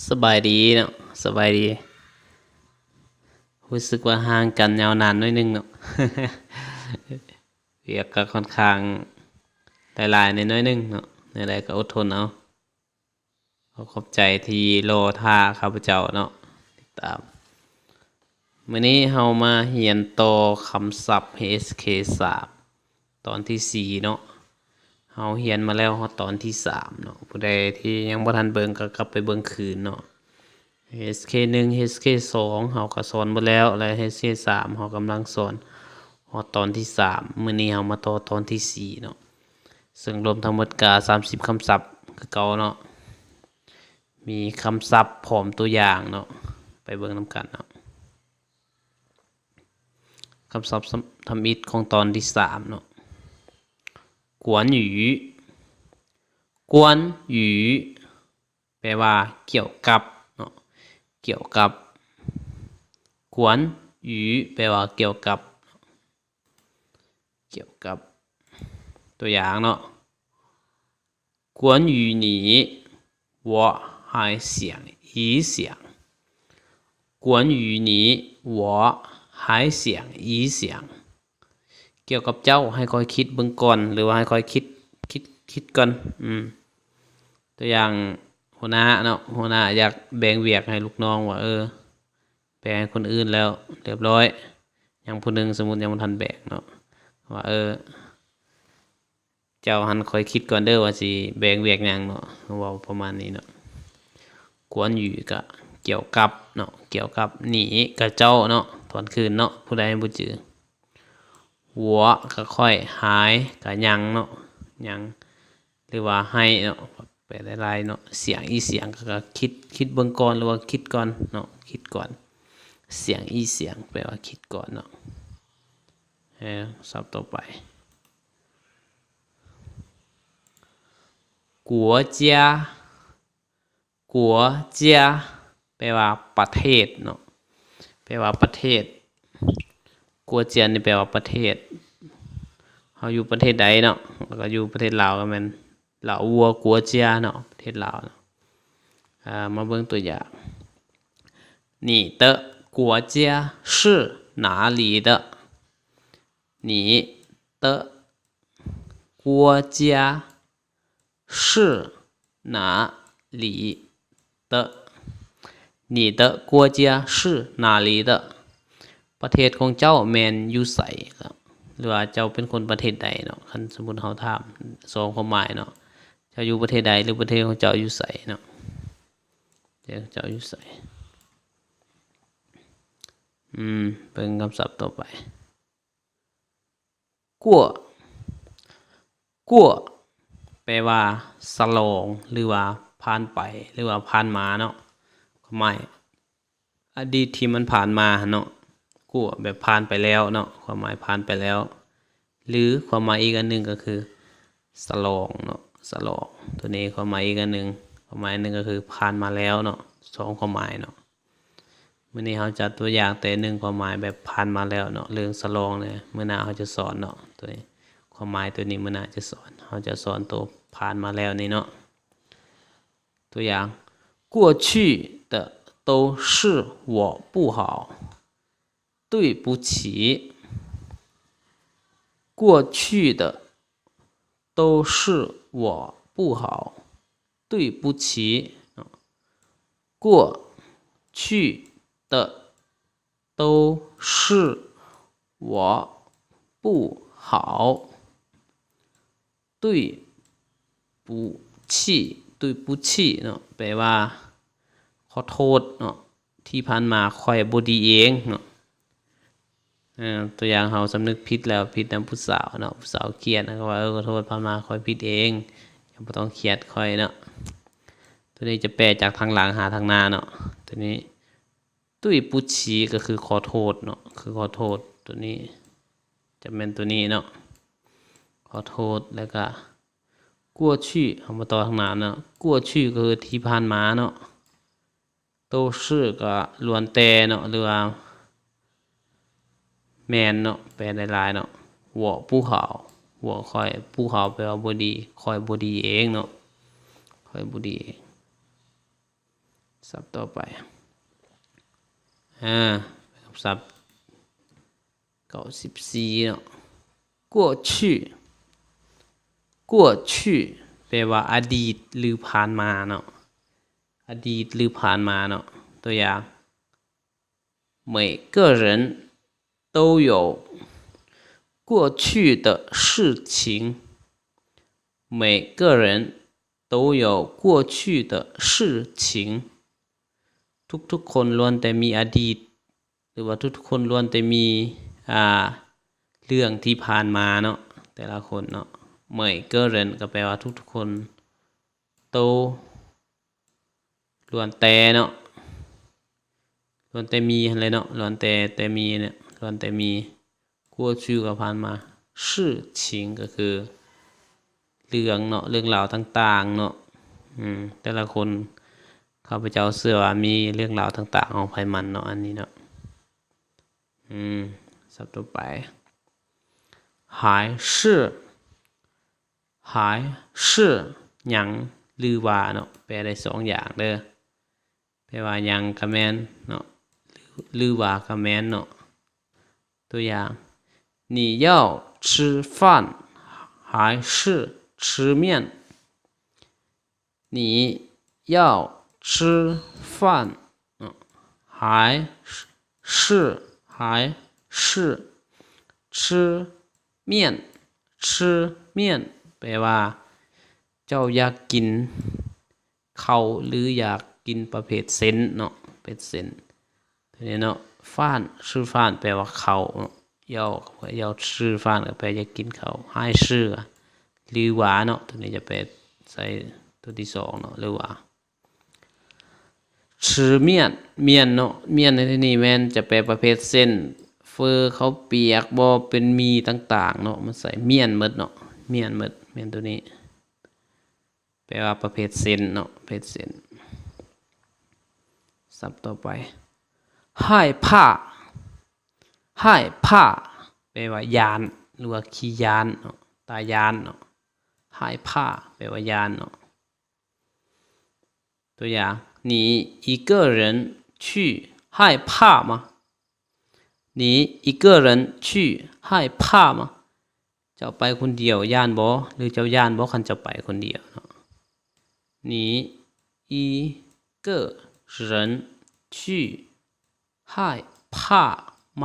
สบายดีเนาะสบายดีรู้สึกว่าห่างกันยาวนานน้อยนึงเนาะ เวียกก็ค่อนข้างหลายๆในน้อยนึงเนาะในใดก็อดทนเอาขอบใจที่รอท่าข้าพเจ้าเนาะติดตามมื้อนี้เฮามาเรียนต่อคำศัพท์ HSK3 ตอนที่4เนาะเฮาเรียนมาแล้วฮอดตอนที่3เนาะผู้ใดที่ยังบ่ทันเบิ่งก็กลับไปเบิ่งคืนเนาะ HSK1 HSK2 เฮาก็สอนหมดแล้วและ HSK3 เฮากำลังสอนฮอดตอนที่3มื้อนี้เฮามาต่อตอนที่4เนาะซึ่งรวมทั้งหมดก็30คำศัพท์คือเก่าเนาะมีคำศัพท์พร้อมตัวอย่างเนาะไปเบิ่งนำกันเนาะคำศัพท์ทำอิฐของตอนที่3เนาะกวนหยูกวนหยูแปลว่าเกี่ยวกับเนาะเกี่ยวกับกวนหยูแปลว่าเกี่ยวกับตัวอย่างเนาะกวนหยูนี้我还想一想กวนหยูนี้我还想一想เกี่ยวกับเจ้าให้คอยคิดเบิ่งก่อนหรือว่าให้คอยคิดก่อนตัวอย่างหัวหน้าเนาะหัวหน้าอยากแบ่งเวียกให้ลูกน้องว่าแบ่งให้คนอื่นแล้วเรียบร้อยอย่างผู้นึงสมมุติยังบ่ทันแบ่งเนาะว่าเจ้าหันคอยคิดก่อนเด้อว่าสิแบ่งเวียกหยังเนาะเว้าประมาณนี้เนาะกวนอยู่ก็เกี่ยวกับเนาะเกี่ยวกับหนีกับเจ้าเนาะตอนคืนเนาะผู้ใดบ่จือหัวก็ค่อยหายก็ยังเนาะยังหรือว่าให้เนาะแปลหลายๆเนาะเสียงอีเสียงก็คิดเบิ่งก่อนหรือว่าคิดก่อนเนาะคิดก่อนเสียงอีเสียงแปลว่าคิดก่อนเนาะศัพท์ต่อไปกัวเจียกัวเจียแปลว่าประเทศเนาะแปลว่าประเทศกัวเจียนี่แปลว่าประเทศเฮาอยู่ประเทศใดเนาะก็อยู่ประเทศลาวก็แม่นลาววัวกัวเจียเนาะประเทศลาวมาเบิ่งตัวอย่าง你的国家是哪里的你的国家是哪里的你的国家是哪里的ประเทศของเจ้าแม่นอยู่ไสครับหรือว่าเจ้าเป็นคนประเทศใดเนาะคันสมมุติเฮาถาม2ความหมายเนาะเจ้าอยู่ประเทศใดหรือประเทศของเจ้าอยู่ไสเนาะเจ้าอยู่ไสเป็นคำศัพท์ต่อไปกั่วกั่วแปลว่าสลองหรือว่าผ่านไปหรือว่าผ่านมาเนาะความหมายอดีตที่มันผ่านมาเนาะกั่วแบบผ่านไปแล้วเนาะความหมายผ่านไปแล้วหรือความหมายอีกอันนึงก็คือสลองเนาะสลองตัวนี้ความหมายอีกอันนึงความหมายนึงก็คือผ่านมาแล้วเนาะ2ความหมายเนาะมื้อนี้เฮาจัดตัวอย่างแต่1ความหมายแบบผ่านมาแล้วเนาะเรื่องสลองเนี่ยมื้อหน้าเฮาจะสอนเนาะตัวนี้ความหมายตัวนี้มื้อหน้าจะสอนเฮาจะสอนตัวผ่านมาแล้วนี่เนาะตัวอย่าง过去的都是我不好对不起过去的都是我不好对不起过去的都是我不好对不起对不起เนาะแปลว่าขอโทษเนาะที่ผ่านมาค่อยบ่ดีเองเนาะตัวอย่างเฮาสำนึกผิดแล้วผิดนำผู้สาวเนาะผู้สาวเครียดก็ว่าขอโทษผ่านมาค่อยผิดเองอย่าบ่ต้องเครียดค่อยเนาะตัวนี้จะแปลจากทางหลังหาทางหน้าเนาะตัวนี้ตุ้ยปุชีก็คือขอโทษเนาะคือขอโทษตัวนี้จะเป็นตัวนี้เนาะขอโทษแล้วก็กั่วชื่อเอามาต่อทางหน้าเนาะกั่วชื่อก็คือที่ผ่านมาเนาะโตชื่อก็ล้วนแต่เนาะหรือว่าแมนเนาะแปลหลายๆเนาะหัวผู้เขาหัวคอยผู้เขาแปลว่าบ่ดีคอยบ่ดีเองเนาะคอยบ่ดี ศัพท์ต่อไปศัพท์94เนาะ过去过去แปลว่าอดีตหรือผ่านมาเนาะอดีตหรือผ่านมาเนาะตัวอย่าง每个人都有过去的事情每个人都有过去的事情ทุกๆคนล้วนแต่มีอดีตหรือว่าทุกๆคนล้วนแต่มีเรื่องที่ผ่านมาเนาะแต่ละคนเนาะ每个人ก็แปลว่าทุกๆคน都ล้วนแต่เนาะล้วนแต่มีอะไรเนาะล้วนแต่มีเนี่ยล้วนแต่มี过去ก็ผ่านมา事情ก็คือเรื่องเนาะเรื่องราวต่างๆเนาะแต่ละคนข้าพเจ้าเชื่อว่ามีเรื่องราวต่างๆของไผมันเนาะอันนี้เนาะศัพท์ต่อไป还是ยังหรือว่าเนาะแปลได้2อย่างเด้อแปลว่ายังก็แม่นเนาะหรือว่าก็แม่นเนาะตัวอย่าง你要吃饭还是吃面你要吃饭还是吃面แปลว่าเจ้าอยากกินข้าวหรืออยากกินประเภทเส้นเนาะเป็นเส้นทีนี้เนาะฟ้านชื่อฟ้านแปลว่าข้าว要吃饭ก็แปลอยากกินข้าวให้ชื่อหรือว่าเนาะตัวนี้จะเป็นใส่ตัวที่2เนาะหรือว่าชื่อเมียนเนาะเมียนในที่นี้แม่นจะแปลประเภทเส้นเฟอเขาเปียกบ่เป็นมีต่างๆเนาะมันใส่เมียนหมดเนาะเมียนตัวนี้แปลว่าประเภทเส้นเนาะประเภทเส้นศัพท์ต่อไป害怕แปลว่ายานหรือว่าขี้ยานเนาะตายานเนาะ害怕แปลว่ายานเนาะตัวอย่าง你一个人去害怕吗你一个人去害怕吗เจ้าไปคนเดียวย่านบ่หรือเจ้าย่านบ่คันเจ้าไปคนเดียวเนาะ你一个人去害怕吗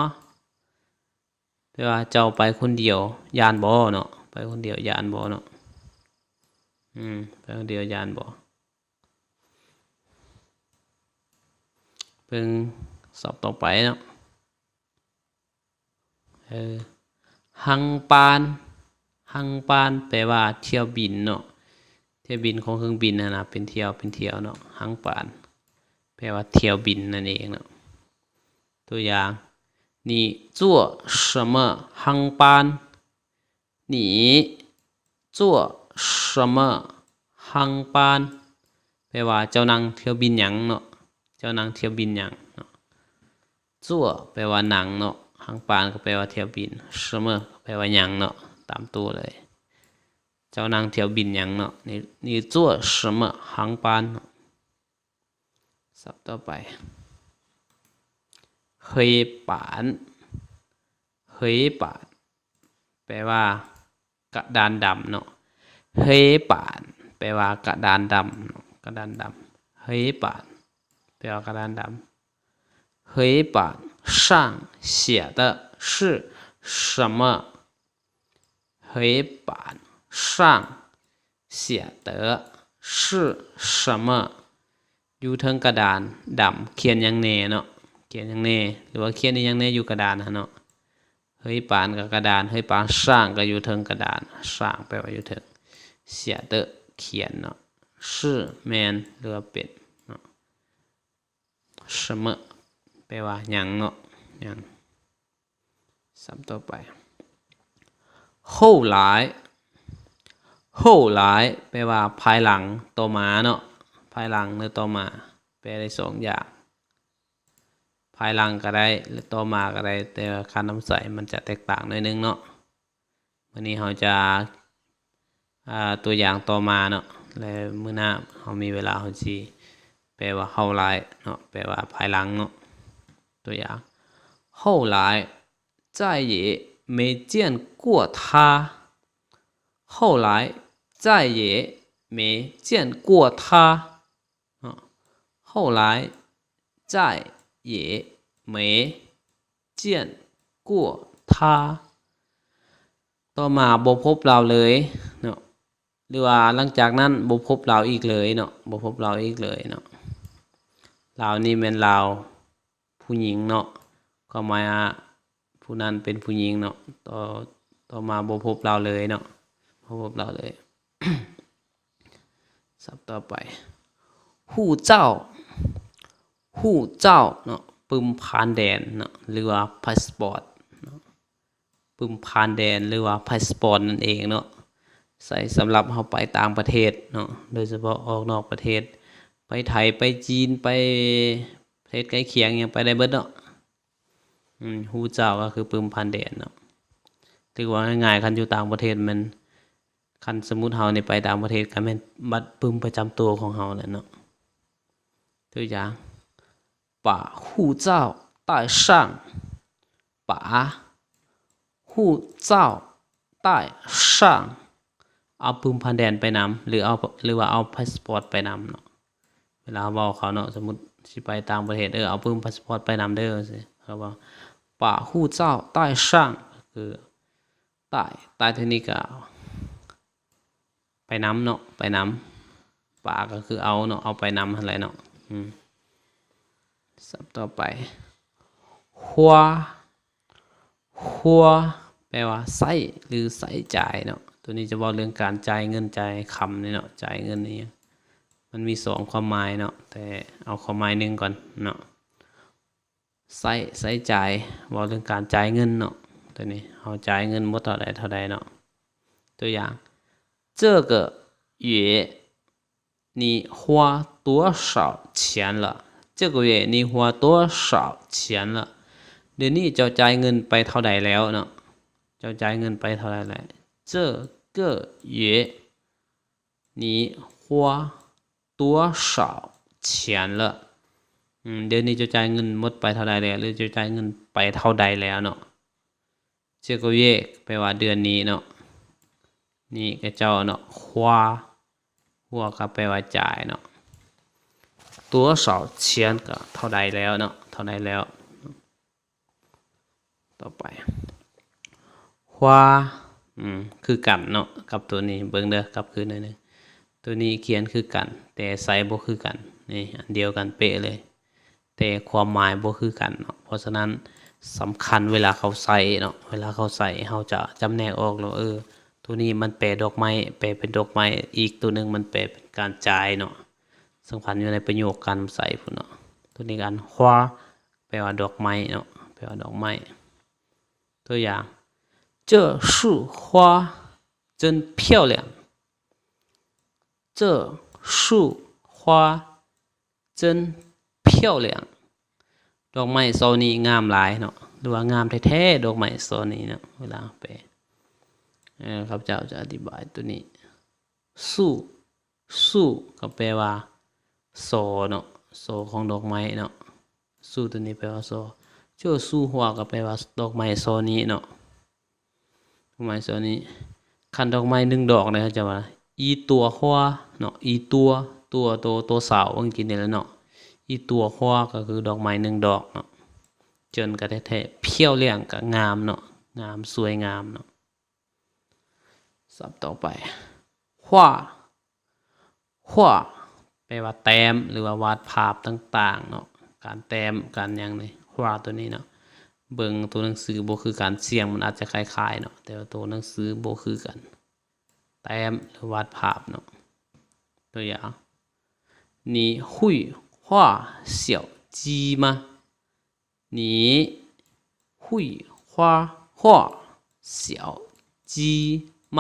แปลว่าเจ้าไปคนเดียวย่านบ่เนาะไปคนเดียวย่านบ่เนาะไปคนเดียวย่านบ่เพิ่งสอบต่อไปเนาะหังปานแปลว่าเที่ยวบินเนาะเที่ยวบินของเครื่องบินนะเป็นเที่ยวเนาะหังปานแปลว่าเที่ยวบินนั่นเองเนาะตัวอย่าง你坐什么航班你坐什么航班แปลว่าเจ้านั่งเที่ยวบินหยังเนาะเจ้านั่งเที่ยวบินหยังเนาะจั่วแปลว่าหนังเนาะหางปานก็แปลว่าเที่ยวบินเสมอแปลว่าหยังเนาะตามตัวเลยเจ้านางเที่ยวบินหยังเนาะ你坐什么航班ศัพท์ต่อไปเฮยปานแปลว่ากระดานดำเนาะเฮยปานแปลว่ากระดานดำเฮยปานแปลว่ากระดานดำ黑板上写的是什么黑板上写的是什么อยู่เทิงกระดานดำเขียนยังแน่เนาะเขียนยังแน่หรือว่าเขียนยังแน่อยู่กระดานเนาะเฮ้ยปานกับกระดานเฮ้ยปานสร้างก็อยู่เทิงกระดานสร้างแปลว่าอยู่เทิงเสียเตเขียนเนาะชื่อแมนหรือว่าเป็นเนาะ什么แปลว่าหยังเนาะหยังซ้ำต่อไป后来แปลว่าภายหลังต่อมาเนาะภายหลังหรือต่อมาแปลได้2อย่างภายหลังก็ได้หรือต่อมาก็ได้แต่การนำใส่มันจะแตกต่างหน่อยนึงเนาะวันนี้เราจะตัวอย่างต่อมาเนาะแล้วมื้อหน้าเรามีเวลาเราสิ แปลว่าเฮาหลายเนาะแปลว่าภายหลังเนาะตัวอย่าง后来再也没见过他后来再也没见过他后来再也没见过他ต่อมาบ่พบเราเลยเนาะหรือว่าหลังจากนั้นบ่พบเราอีกเลยเนาะบ่พบเราอีกเลยเนาะเรานี่แม่นเราผู้หญิงเนาะก็หมายว่าผู้นั้นเป็นผู้หญิงเนาะต่อมาบ่พบเราเลยเนาะบ่พบเราเลย ศัพท์ต่อไปฮู้เจ้าฮู้เจ้าเนาะปึมผ่านแดนเนาะหรือว่าพาสปอร์ตเนาะปึมผ่านแดนหรือว่าพาสปอร์ตนั่นเองเนาะใส่สำหรับเฮาไปต่างประเทศเนาะโดยเฉพาะออกนอกประเทศไปไทยไปจีนไปประเทศใกล้เคียงยังไปได้เบิดเนาะฮู้เจ้าก็คือปึมผ่านแดนเนาะถือว่าง่ายๆคันอยู่ต่างประเทศมันคันสมมุติเฮานี่ไปต่างประเทศก็แม่นบัตรปึมประจำตัวของเฮาแหละเนาะตัวอย่าง把护照带上把护照带上เอาปึมผ่านแดนไปนำหรือว่าเอาพาสปอร์ตไปนำเนาะเวลาเว้าเขาเนาะสมมุติสิไปต่างประเทศเอาปึมพาสปอร์ตไปนำเด้อสิเขาว่า把护照带上คือ带ทีนี้ก็ไปนำเนาะไปนำป่าก็คือเอาเนาะเอาไปนำอะไรเนาะศัพท์ต่อไปหัวแปลว่าใส่หรือใส่จ่ายเนาะตัวนี้จะบอกเรื่องการจ่ายเงินจ่ายคำนี่เนาะจ่ายเงินนี่มันมี2ความหมายเนาะแต่เอาความหมายนึงก่อนเนาะใส่จ่ายบอกเรื่องการจ่ายเงินเนาะตัวนี้เฮาจ่ายเงินหมดเท่าใดเนาะตัวอย่าง这个月你花多少钱了这个月你花多少钱了เดือนนี้เจ้าจ่ายเงินไปเท่าใดแล้วเนาะเจ้าจ่ายเงินไปเท่าใดแล้ว这个月你花多少钱了เดือนนี้เจ้าจ่ายเงินหมดไปเท่าใดแล้วหรือเจ้าจ่ายเงินไปเท่าใดแล้วเนาะ这个月แปลว่าเดือนนี้เนาะนี่ก็เจ้าเนาะหัวก็แปลว่าจ่ายเนาะ多少钱ก็เท่าใดแล้วเนาะเท่าใดแล้วต่อไปหัวคือกันเนาะกับตัวนี้เบิ่งเด้อกับคือนึงตัวนี้เขียนคือกันแต่ใส่บ่คือกันนี่อันเดียวกันเป๊ะเลยแต่ความหมายบ่คือกันเนาะเพราะฉะนั้นสำคัญเวลาเขาใส่เนาะเวลาเขาใส่เฮาจะจำแนกออกแล้วตัวนี้มันแปลดอกไม้แปลเป็นดอกไม้อีกตัวนึงมันแปลเป็นการจ่ายเนาะสำคัญอยู่ในประโยคการใส่พุ่นเนาะตัวนี้กัน花แปลว่าดอกไม้เนาะแปลว่าดอกไม้ตัวอย่าง这束花真漂亮这束花真漂亮ดอกไม้โซนี้งามหลายเนาะหรือว่างามแท้ๆดอกไม้โซนี้เนาะเวลาแปลครับเจ้าจะอธิบายตัวนี้สู้ก็แปลว่าโซเนาะโซของดอกไม้เนาะสู้ตัวนี้แปลว่าโซเจ้าสู้หัวก็แปลว่าดอกไม้โซนี้เนาะดอกไม้โซนี้คันดอกไม้1ดอกนะจะว่าอีตัวหัวเนาะอีตัวสาวอังกฤษนี่แหละเนาะอีตัวหัวก็คือดอกไม้1ดอกเนาะจนก็แท้ๆเพี้ยวเลี่ยงก็งามเนาะงามสวยงามเนาะศัพท์ต่อไป画แปลว่าแต้มหรือว่าวาดภาพต่างๆเนาะการแต้มการหยังนี่画ตัวนี้เนาะเบิ่งตัวหนังสือบ่คือการเสียงมันอาจจะคล้ายๆเนาะแต่ว่าตัวหนังสือบ่คือกันแต้มหรือวาดภาพเนาะตัวอย่าง你会画小鸡吗你会画小鸡吗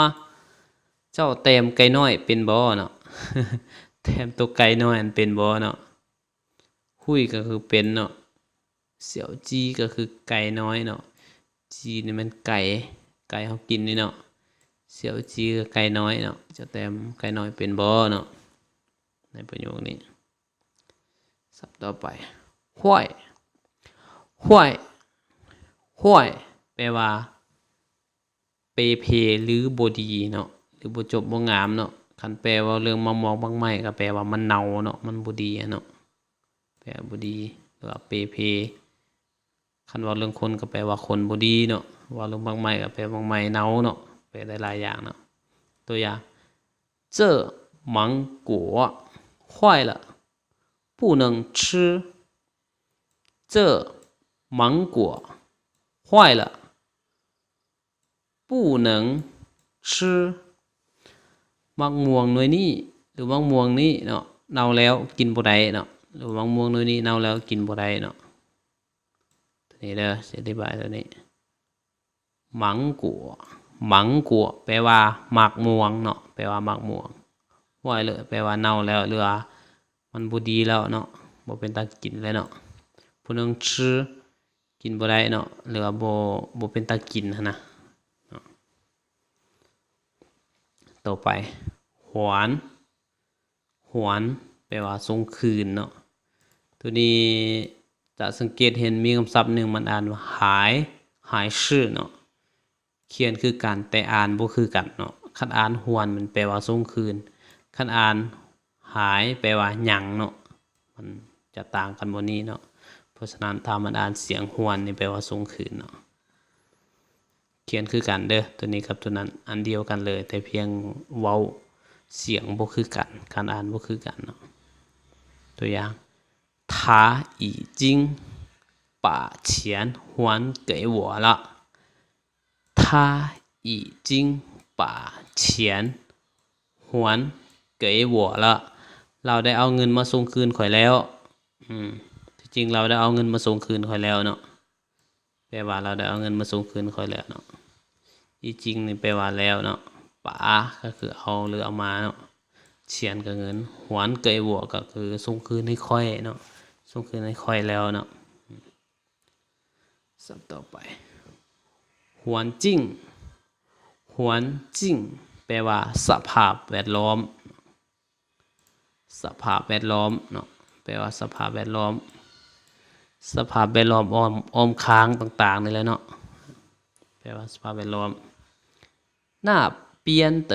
เจ้าแต้มไก่น้อยเป็นบ่เนาะ แต้มตัวไก่น้อยอันเป็นบ่เนาะหุ้ยก็คือเป็นเนาะเสี่ยวจีก็คือไก่น้อยเนาะจีนี่มันไก่เฮากินนี่เนาะเสี่ยวจีก็ไก่น้อยเนาะเจ้าแต้มไก่น้อยเป็นบ่เนาะในประโยคนี้ ศัพท์ต่อไปห้วยห้วยห้วยแปลว่าเปเพหรือบดีเนาะหรือบ่จบบ่งามเนาะคันแปลว่าเรื่องมะม่วงบางไม้ก็แปลว่ามันเน่าเนาะมันบ่ดีเนาะแปลบ่ดีหรือว่าเปเพคันว่าเรื่องคนก็แปลว่าคนบ่ดีเนาะว่าเรื่องบางไม้ก็แปลบางไม้เน่าเนาะแปลได้หลายอย่างเนาะตัวอย่าง这芒果坏了不能吃这芒果坏了不能吃มะม่วงหน่วยนี้หรือมะม่วงนี้เนาะเน่าแล้วกินบ่ได้เนาะหรือมะม่วงหน่วยนี้เน่าแล้วกินบ่ได้เนาะตัวนี้เด้อสิอธิบายตัวนี้มังกัวมังกัวแปลว่าหมากม่วงเนาะแปลว่าหมากม่วงห้วยเลยแปลว่าเน่าแล้วหรือว่ามันบ่ดีแล้วเนาะบ่เป็นตากินแล้วเนาะผู้นึงชื่อกินบ่ได้เนาะหรือว่าบ่เป็นตากินนะต่อไปหวนหวนแปลว่าส่งคืนเนาะตัวนี้จะสังเกตเห็นมีคำศัพท์หนึ่งมันอ่านว่าหายหายชื่อเนาะเขียนคือกันแต่อ่านบ่คือกันเนาะคันอ่านหวนมันแปลว่าส่งคืนคันอ่านหายแปลว่าหยังเนาะมันจะต่างกันบ่นี้เนาะเพราะฉะนั้นถ้ามันอ่านเสียงหวนนี่แปลว่าส่งคืนเนาะเขียนคือกันเด้อตัวนี้กับตัวนั้นอันเดียวกันเลยแต่เพียงเว้าเสียงบ่คือกันการอ่านบ่คือกันเนาะตัวอย่าง他已经把钱还给我了他已经把钱还给我了เราได้เอาเงินมาส่งคืนข่อยแล้วที่จริงเราได้เอาเงินมาส่งคืนข่อยแล้วเนาะแปลว่าเราได้เอาเงินมาส่งคืนข่อยแล้วเนาะอีจริงนี่แปลว่าแล้วเนาะป๋าก็คือเอาหรือเอามาเนาะเฉียนกับเงินหวนเกยบัวก็คือส่งคืนให้ค่อยเนาะส่งคืนให้ค่อยแล้วเนาะสับต่อไปหวนจิ้งหวนจิ้งแปลว่าสภาพแวดล้อมสภาพแวดล้อมเนาะแปลว่าสภาพแวดล้อมสภาพแวดล้อมอ้อมค้างต่างๆนี่แหละเนาะแปลว่าสภาพแวดล้อม那边的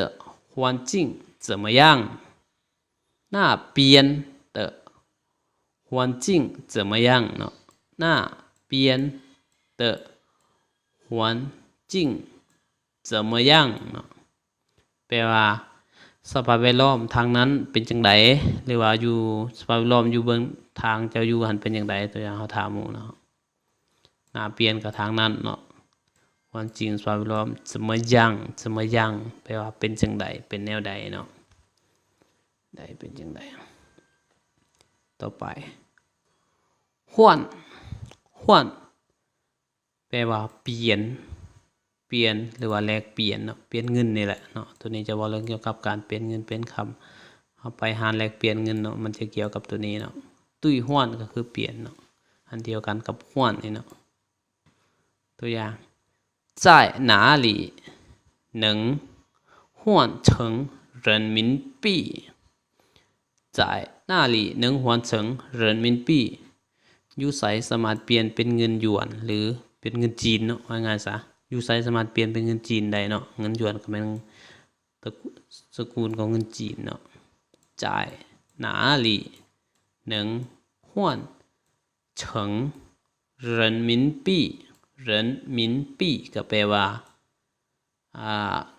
环境怎么样那边的环境怎么样เนาะ那边的环境怎么样เนาะแปลว่าสภาพแวดล้อมทางนั้นเป็นจังไดหรือว่าอยู่สภาพแวดล้อมอยู่เบิ่งทางเจ้าอยู่หันเป็นจังไดตัวอย่างเฮาถามหมู่เนาะหน้าเปลี่ยนกับทางนั้นเนาะความจริงสภาพแวดล้อม怎么样怎么样แปลว่าเป็นจังไดเป็นแนวใดเนาะใดเป็นจังไดต่อไปห้วนห้วนแปลว่าเปลี่ยนเปลี่ยนหรือว่าแลกเปลี่ยนเนาะเปลี่ยนเงินนี่แหละเนาะตัวนี้จะว่าเรื่องเกี่ยวกับการเปลี่ยนเงินเป็นคำเอาไปหาแลกเปลี่ยนเงินเนาะมันจะเกี่ยวกับตัวนี้เนาะตุ้ยห้วนก็คือเปลี่ยนเนาะอันเดียวกันกับห้วนนี่เนาะตัวอย่าง在哪里能换成人民币在哪里能换成人民币อยู่ไสสามารถเปลี่ยนเป็นเงินหยวนหรือเป็นเงินจีนเนาะว่าง่ายซะอยู่ไสสามารถเปลี่ยนเป็นเงินจีนได้เนาะเงินหยวนก็เป็นสกุลของเงินจีนเนาะ在哪里能换成人民币人民币ก็แปลว่า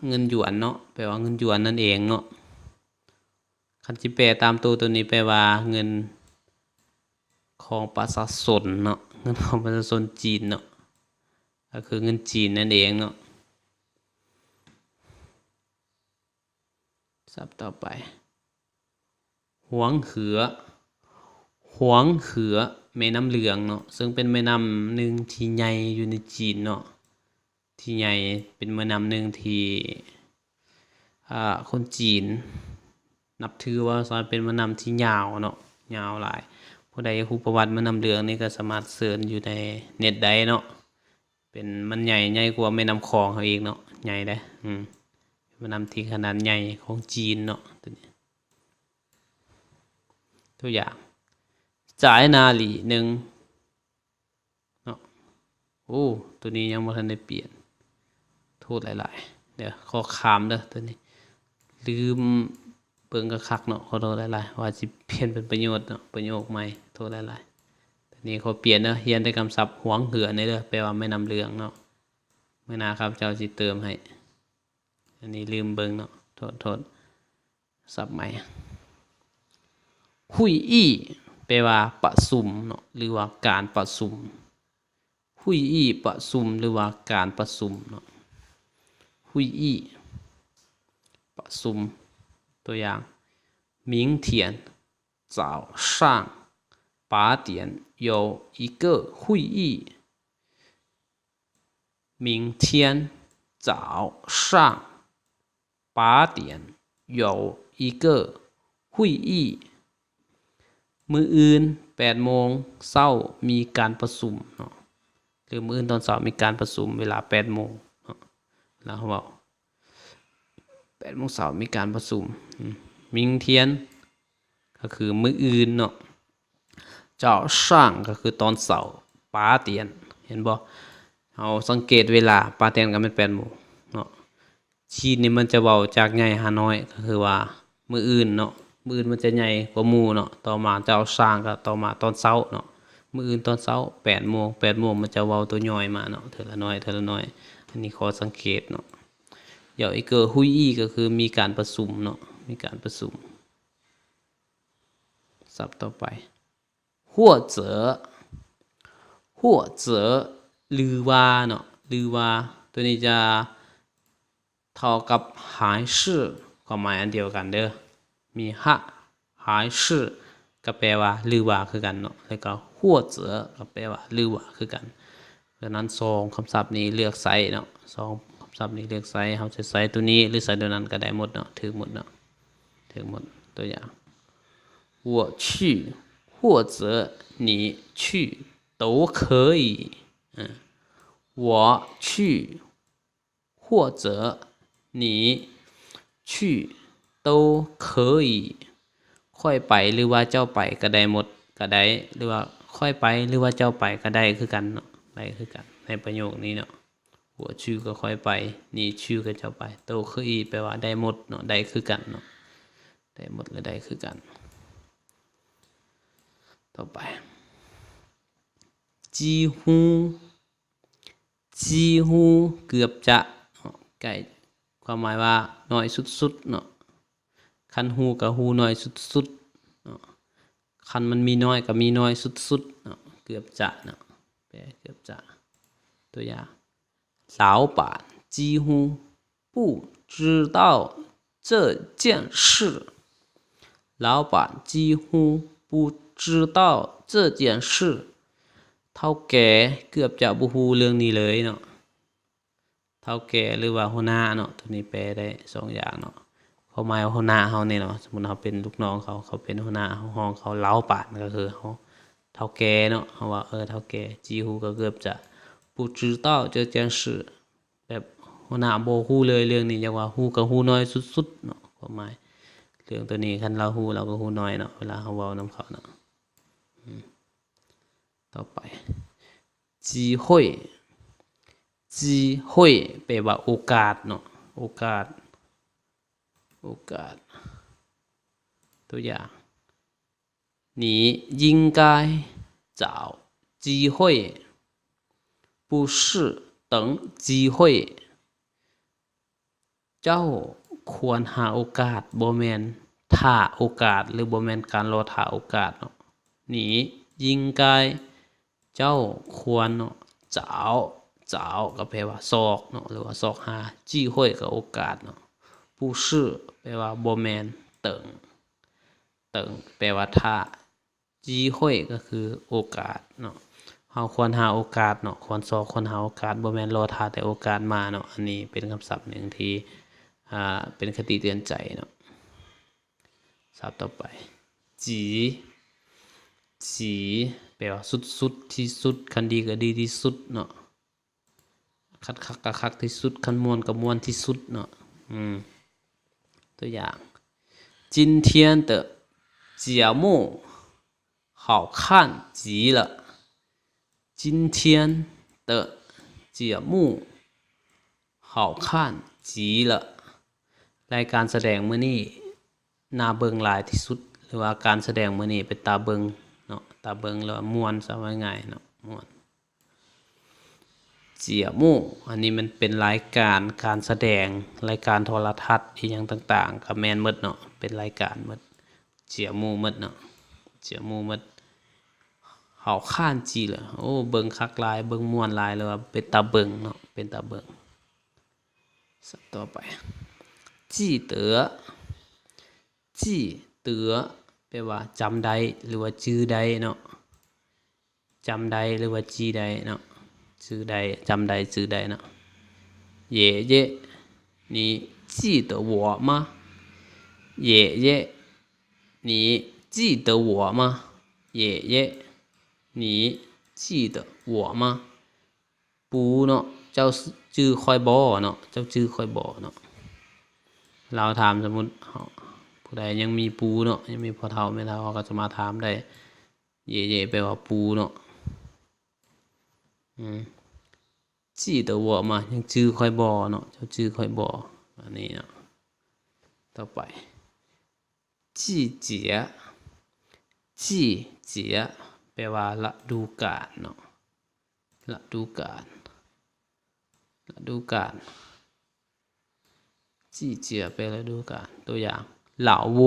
เงินหยวนเนาะแปลว่าเงินหยวนนั่นเองเนาะคันสิแปลตามตัวนี้แปลว่าเงินของประชาชนเนาะเงินของประชาชนจีนเนาะก็คือเงินจีนนั่นเองเนาะศัพท์ต่อไปหวงเหือหวงเหือแม่น้ำเหลืองเนาะซึ่งเป็นแม่น้ำหนึ่งที่ใหญ่อยู่ในจีนเนาะที่ใหญ่เป็นแม่น้ำหนึ่งที่คนจีนนับถือว่าเป็นแม่น้ำที่ยาวเนาะยาวหลายผู้ใดอยากรู้ประวัติแม่น้ำเหลืองนี่ก็สามารถเสิร์ชอยู่ในเน็ตได้เนาะเป็นมันใหญ่กว่าแม่น้ำคลองเขาเองเนาะใหญ่ได้แม่น้ำที่ขนาดใหญ่ของจีนเนาะตัวอย่าง จ่ายนาหลีหนึ่งเนาะโอ้ตัวนี้ยังไม่ทันได้เปลี่ยนโทษหลายๆเดี๋ยวขอขามเด้อตัวนี้ลืมเบิ่งกระคักเนาะขอโทษหลายๆว่าสิเปลี่ยนเป็นประโยชน์เนาะประโยคใหม่โทษหลายๆตัวนี้ขอเปลี่ยนเนาะเรียนได้คำศัพท์หวงเหือนี่เด้อแปลว่าไม่นำเรื่องเนาะเมื่อนาครับเจ้าสิเติมให้อันนี้ลืมเบิ่งเนาะโทษศัพท์ใหม่หุยอี้แปลว่าประชุมเนาะหรือว่าการประชุมหุยอี้ประชุมหรือว่าการประชุมเนาะหุยอี้ประชุมตัวอย่าง明天早上8点有一个会议明天早上8点有一个会议มื้ออื่น8 โมงเช้ามีการประชุมเนาะหรือมื้ออื่นตอนเช้ามีการประชุมเวลา8 โมงเนาะแล้วเขาบอก8 โมงเช้ามีการประชุมมิงเทียนก็คือมื้ออื่นเนาะเจ้าช่างก็คือตอนเช้าป้าเตียนเห็นบ่เอาสังเกตเวลาป้าเตียนก็เป็น8 โมงเนาะชีนนี่มันจะเว้าจากใหญ่หาน้อยก็คือว่ามื้ออื่นเนาะมื้ออื่นมันจะใหญ่กว่าหมู่เนาะต่อมาเจ้าช่างก็ต่อมาตอนเช้าเนาะมื้ออื่นตอนเช้า8 โมง8 โมงมันจะเว้าตัวย่อยมาเนาะเทื่อละน้อยอันนี้ขอสังเกตเนาะเดี๋ยวอีกหุยอี้ก็คือมีการประชุมเนาะมีการประชุมศัพท์ต่อไป或者或者หรือว่าเนาะหรือว่าตัวนี้จะเท่ากับหายชื่อความหมายอันเดียวกันเด้อมีหะหายชื่อก็แปลว่าหรือว่าคือกันเนาะแล้วก็或者ก็แปลว่าหรือว่าคือกันดังนั้น2คำศัพท์นี้เลือกใช้เนาะ2คำศัพท์นี้เลือกใช้เฮาจะใช้ตัวนี้หรือใช้ตัวนั้นก็ได้หมดเนาะถูกหมดเนาะถูกหมดตัวอย่าง我去或者你去都可以我去或者你去都可以ค่อยไปหรือว่าเจ้าไปก็ได้หมดก็ได้หรือว่าค่อยไปหรือว่าเจ้าไปก็ได้คือกันเนาะได้คือกันในประโยคนี้เนาะ我去ก็ค่อยไป你去ก็เจ้าไป都可以แปลว่าได้หมดเนาะได้คือกันเนาะได้หมดและได้คือกันต่อไปจีฮูเกือบจะใกล้ความหมายว่าน้อยสุดๆเนาะคันฮูกับฮูน้อยสุดๆเนาะคันมันมีน้อยกับมีน้อยสุดๆเนาะเกือบจะเนาะแปลเกือบจะตัวอย่าง老板几乎不知道这件事老板几乎不知道这件事เท่าแก่เกือบจะบ่ฮู้เรื่องนี้เลยเนาะเท่าแก่หรือว่าหัวหน้าเนาะตัวนี้แปลได้2อย่างเนาะเขาหมายว่าหัวหน้าเฮานี่เนาะสมมุติเฮาเป็นลูกน้องเขาเป็นหัวหน้าห้องเขาเล้าปานก็คือเฮาเท่าแก่เนาะเฮาว่าเท่าแก่几乎ก็เกือบจะ不知道这件事แบบหัวหน้าบ่ฮู้เลยเรื่องนี้จังว่าฮู้ก็ฮู้น้อยสุดๆเนาะความหมายเรื่องตัวนี้คันเราฮู้เราก็ฮู้น้อยเนาะเวลาเฮาเว้านำเขาเนาะต่อไปจีห้วยแปลว่าโอกาสเนาะโอกาสตัวอย่าง你应该找机会不是等机会เจ้าควรหาโอกาสบ่แม่นท่าโอกาสหรือบ่แม่นการรอท่าโอกาสเนาะ你应该เจ้าควรเนาะเจ้าก็แปลว่าซอกเนาะหรือว่าซอกหาจี้ห้วยก็โอกาสเนาะผู้ชื่อแปลว่าบ่แม่นเติงแปลว่าท่าจี้ห้วยก็คือโอกาสเนาะเฮาควรหาโอกาสเนาะควรซอกควรหาโอกาสบ่แม่นรอท่าแต่โอกาสมาเนาะอันนี้เป็นคำศัพท์หนึ่งที่เป็นคติเตือนใจเนาะศัพท์ต่อไปจีแปลว่าสุดที่สุดคันดีก็ดีที่สุดเนาะคักก็คักที่สุดคันม่วนก็ม่วนที่สุดเนาะตัวอย่าง今天的节目好好看极了今天的节目好看极了รายการแสดงมื้อนี้น่าเบิ่งหลายที่สุดหรือว่าการแสดงมื้อนี้เป็นตาเบิ่งเนาะตาเบิ่งแล้วม่วนซะว่าง่ายเนาะม่วนเจียมู่อันนี้มันเป็นรายการการแสดงรายการโทรทัศน์อีหยังต่างๆก็แม่นหมดเนาะเป็นรายการหมดเจียมู่หมดเนาะเจียมู่หมดเฮาค้านจีล่ะโอ้เบิ่งคักหลายเบิ่งม่วนหลายเลยว่าเป็นตาเบิ่งเนาะเป็นตาเบิ่งสับต่อไปจี้เต๋อจี้เต๋อแปลว่าจำได้หรือว่าจื้อได้เนาะจำได้หรือว่าจี้ได้เนาะจื้อได้จำได้จื้อได้เนาะ爷爷你记得我吗爷爷你记得我吗爷爷你记得我吗ปูเนาะเจ้าจื้อค่อยบ่เนาะเจ้าจื้อค่อยบ่เนาะเราถามสมมุติผู้ใดยังมีปูเนาะยังมีพ่อเฒ่าแม่เฒ่าเขาก็จะมาถามได้เย่ๆแปลว่าปูเนาะจี้เต๋อวัวมายังจื้อค่อยบ่เนาะเจ้าจื้อค่อยบ่อันนี้เนาะต่อไปจี้เจียจี้เจียแปลว่าฤดูกาลเนาะฤดูกาลฤดูกาล季节แปลฤดูกาลตัวอย่าง老挝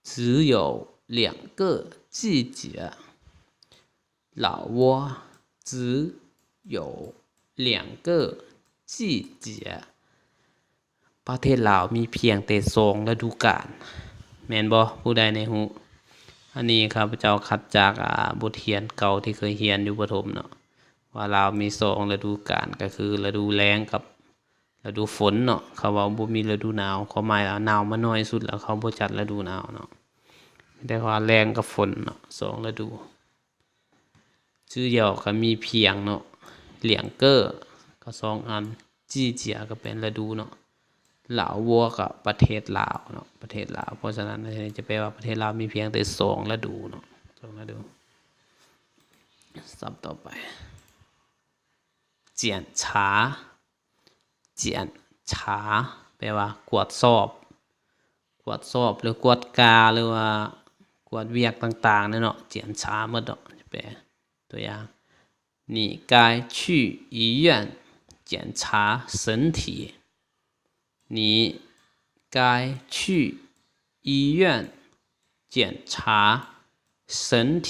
只有2个季节老挝只有2个季节ประเทศลาวมีเพียงแต่2ฤดูกาลแม่นบ่ผู้ใดในหูอันนี้ข้าพเจ้าคัดจากบทเรียนเก่าที่เคยเรียนอยู่ประถมเนาะว่าลาวมี2ฤดูกาลก็คือฤดูแล้งกับฤดูฝนเนาะเขาว่าบ่มีฤดูหนาวเขาหมายว่าหนาวมาน้อยสุดแล้วเขาบ่จัดฤดูหนาวเนาะแต่ว่าแล้งกับฝนเนาะ2ฤดูชื่อเดียวก็มีเพียงเนาะเหลียงเก้อก็2อันจี้เจียก็เป็นฤดูเนาะลาววัวก็ประเทศลาวเนาะประเทศลาวเพราะฉะนั้นจะแปลว่าประเทศลาวมีเพียงแต่2ฤดูเนาะ2ฤดูศัพท์ต่อไป检查检查แปลว่ากวดสอบหรือกวดกาหรือว่ากวดเวียกต่างๆเนาะ检查หมดเนาะแปลตัวอย่าง你该去医院检查身体你该去医院检查身体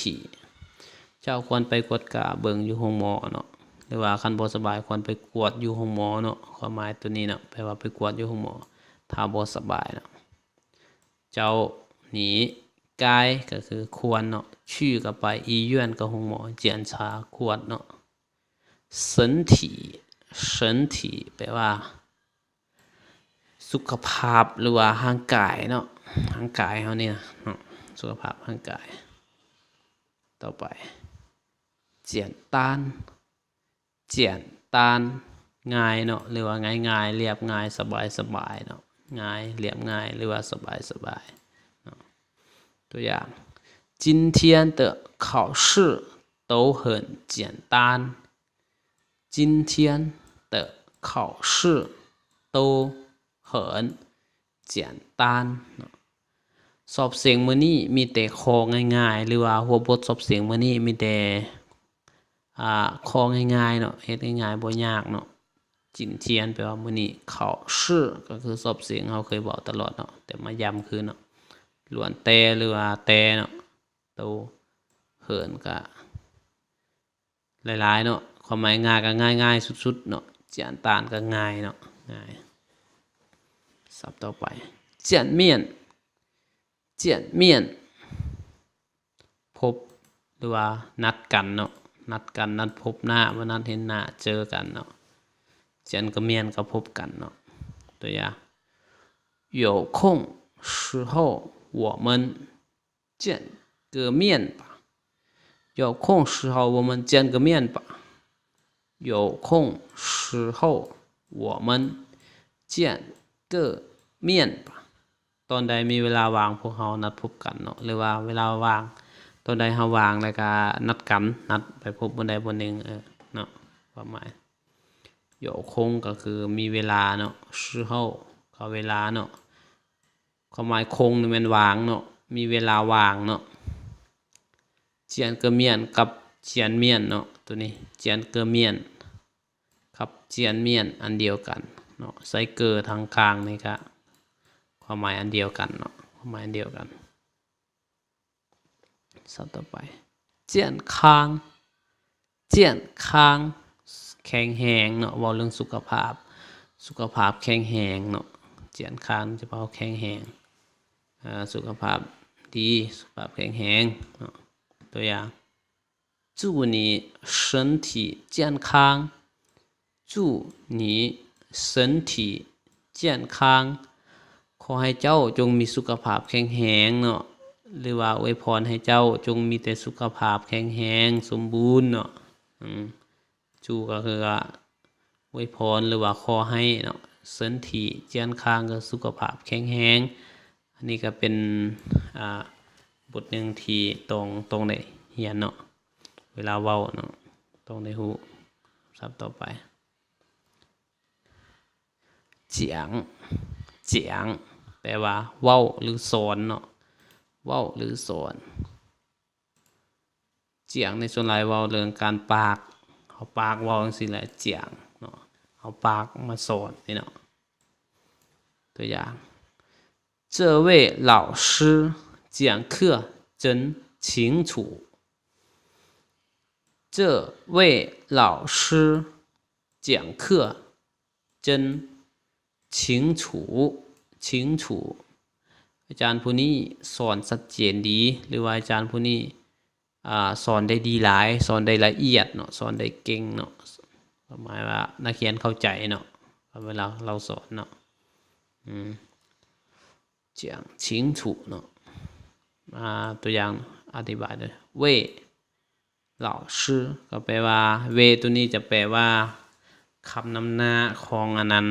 เจ้าควรไปกวดกาเบิ่งอยู่ห้องหมอเนาะหรือว่าคันบ่สบายควรไปกวดอยู่ห้องหมอเนาะความหมายตัวนี้เนาะแปลว่าไปกวดอยู่ห้องหมอถ้าบ่สบายเนาะเจ้าหนีกายก็คือควรเนาะชื่อก็ไป医院ก็ห้องหมอ检查กวดเนาะ身体แปลว่าสุขภาพหรือว่าร่างกายเนาะร่างกายเฮานี่นะสุขภาพร่างกายต่อไป简单ง่ายเนาะหรือว่าง่ายๆเรียบง่ายสบายเนาะง่ายเรียบง่ายหรือว่าสบายเนาะตัวอย่าง今天的考试都很简单今天的考试都很简单เนาะสอบเสียงมื้อนี้มีแต่ข้อง่ายๆหรือว่าหัวบทสอบเสียงมื้อนี้มีแต่ข้อง่ายๆเนาะเฮ็ดง่ายๆบ่ยากเนาะจินเทียนแปลว่ามื้อนี้เข้าชื่อก็คือสอบเสียงเฮาเคยบอกตลอดเนาะแต่มาย้ำคือเนาะล้วนแต่หรือว่าแต่เนาะโตเหินก็หลายๆเนาะความหมายง่ายก็ง่ายๆสุดๆเนาะเจียนตานก็ง่ายเนาะง่ายศัพท์ต่อไป见面พบหรือว่านัดกันเนาะนัดพบหน้าว่านัดเห็นหน้าเจอกันเนาะเจียนก็เมียนก็พบกันเนาะตัวอย่าง有空时候我们见个面吧有空时候我们见个面吧有空时候我们见个面吧ตอนใดมีเวลาว่างพวกเรานัดพบกันเนาะหรือว่าเวลาว่าง ตัวใดเฮาวางแล้วก็นัดกันนัดไปพบบนใดบนหนึ่งเนาะความหมายโยคงก็คือมีเวลาเนาะชื่อเฮาก็เวลาเนาะความหมายคงนี่มันวางเนาะมีเวลาวางเนาะเจียนเกอเมียนกับเจียนเมียนเนาะตัวนี้เจียนเกอเมียนกับเจียนเมียนอันเดียวกันเนาะใส่เกอทางกลางนี่ก็ความหมายอันเดียวกันเนาะความหมายอันเดียวกันสับต่อไปเจียนคางเจียนคางแข็งแรงเนาะว่าเรื่องสุขภาพแข็งแรงเนาะเจียนคางจะเป่าแข็งแรงสุขภาพดีสุขภาพแข็งแรงเนาะตัวอย่าง祝你身体健康祝你身体健康ขอให้เจ้าจงมีสุขภาพแข็งแรงเนาะหรือว่าอวยพรให้เจ้าจงมีแต่สุขภาพแข็งแรงสมบูรณ์เนาะจูก็คืออวยพรหรือว่าขอให้เนาะ身体健康ก็สุขภาพแข็งแรงอันนี้ก็เป็นบทหนึ่งที่ตรงในเรียนเนาะเวลาเว้าเนาะตรงในหูศัพท์ต่อไปเจียงแปลว่าเว้าหรือสอนเนาะเว้าหรือสอนเจียงในส่วนหลายเว้าเรื่องการปากเอาปากเว้าจังซี่แหละเจียงเนาะเอาปากมาสอนนี่เนาะตัวอย่าง这位老师讲课真清楚这位老师讲课真清楚อาจารย์ผู้นี้สอนชัดเจนดีหรือว่าอาจารย์ผู้นี้สอนได้ดีหลายสอนได้ละเอียดเนาะสอนได้เก่งเนาะหมายว่านักเรียนเข้าใจเนาะเวลาเราสอนเนาะ讲清楚เนาะตัวอย่างอธิบายเลยเว่老师ก็แปลว่าเวตัวนี้จะแปลว่าคำนำหน้าของอันนั้น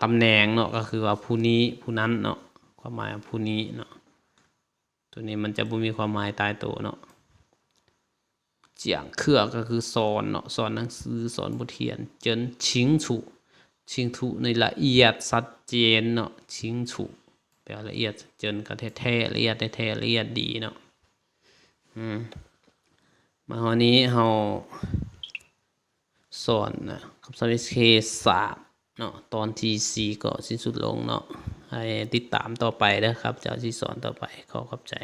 ตำแหน่งเนาะก็คือว่าผู้นี้ผู้นั้นเนาะความหมายผู้นี้เนาะตัวนี้มันจะบ่มีความหมายตายตัวเนาะเจียงเครือก็คือสอนเนาะสอนหนังสือสอนบทเรียนจนชิงฉุในละเอียดชัดเจนเนาะชิงฉุแปลละเอียดจนก็แท้ๆละเอียดแท้ๆละเอียดดีเนาะมาวันนี้เราสอนนะคำศัพท์ SK 3เนาะตอนที่4ก็สิ้นสุดลงเนาะให้ติดตามต่อไปนะครับจะที่สอนต่อไปขอขอบใจ